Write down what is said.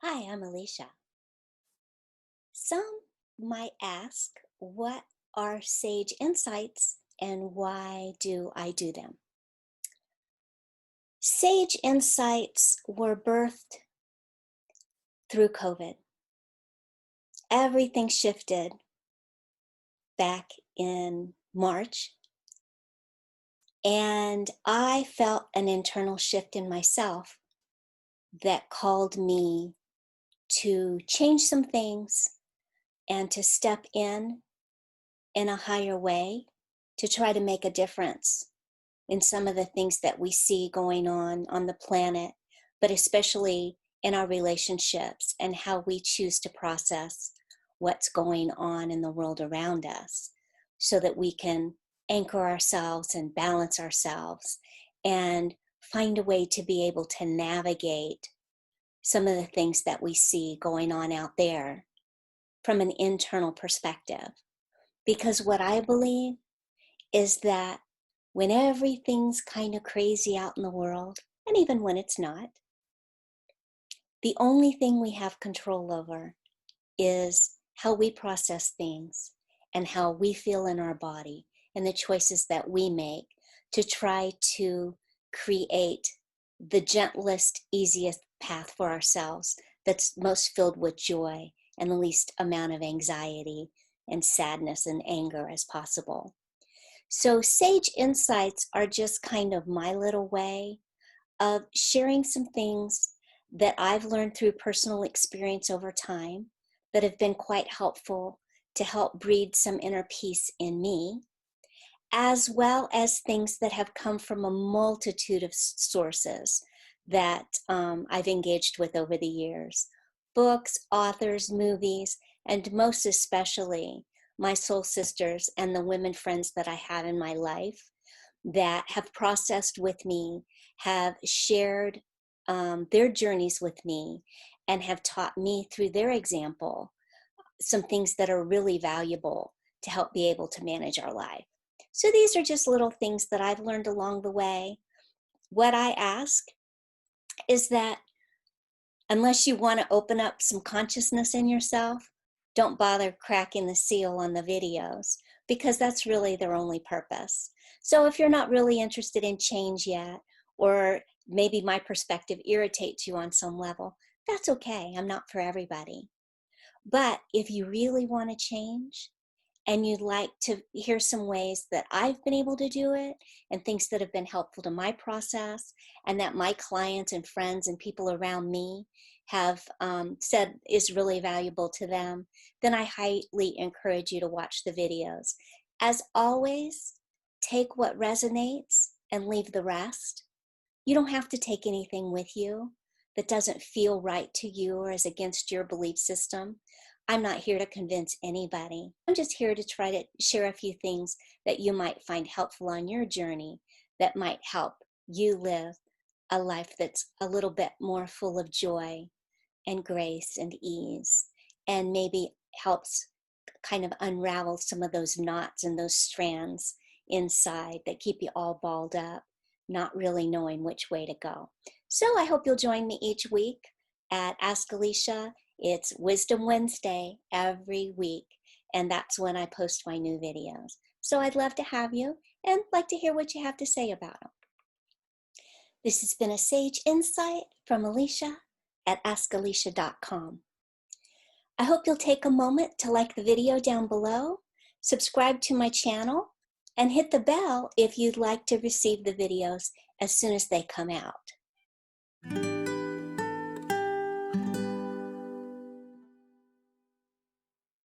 Hi, I'm Alicia. Some might ask, what are sage insights and why do I do them? Sage insights were birthed through COVID. Everything shifted back in March, and I felt an internal shift in myself that called me to change some things and to step in a higher way to try to make a difference in some of the things that we see going on the planet, but especially in our relationships and how we choose to process what's going on in the world around us so that we can anchor ourselves and balance ourselves and find a way to be able to navigate some of the things that we see going on out there from an internal perspective. Because what I believe is that when everything's kind of crazy out in the world, and even when it's not, the only thing we have control over is how we process things and how we feel in our body and the choices that we make to try to create the gentlest, easiest path for ourselves that's most filled with joy and the least amount of anxiety and sadness and anger as possible. So Sage Insights are just kind of my little way of sharing some things that I've learned through personal experience over time that have been quite helpful to help breed some inner peace in me, as well as things that have come from a multitude of sources that I've engaged with over the years. Books, authors, movies, and most especially my soul sisters and the women friends that I have in my life that have processed with me, have shared their journeys with me, and have taught me through their example some things that are really valuable to help be able to manage our life. So these are just little things that I've learned along the way. What I ask is that unless you want to open up some consciousness in yourself, don't bother cracking the seal on the videos because that's really their only purpose. So if you're not really interested in change yet, or maybe my perspective irritates you on some level, that's okay. I'm not for everybody. But if you really want to change, and you'd like to hear some ways that I've been able to do it and things that have been helpful to my process and that my clients and friends and people around me have said is really valuable to them, then I highly encourage you to watch the videos. As always, take what resonates and leave the rest. You don't have to take anything with you that doesn't feel right to you or is against your belief system. I'm not here to convince anybody. I'm just here to try to share a few things that you might find helpful on your journey that might help you live a life that's a little bit more full of joy and grace and ease, and maybe helps kind of unravel some of those knots and those strands inside that keep you all balled up, not really knowing which way to go. So I hope you'll join me each week at Ask Alecia. It's Wisdom Wednesday every week, and that's when I post my new videos. So I'd love to have you and like to hear what you have to say about them. This has been a Sage Insight from Alicia at askalecia.com. I hope you'll take a moment to like the video down below, subscribe to my channel, and hit the bell if you'd like to receive the videos as soon as they come out.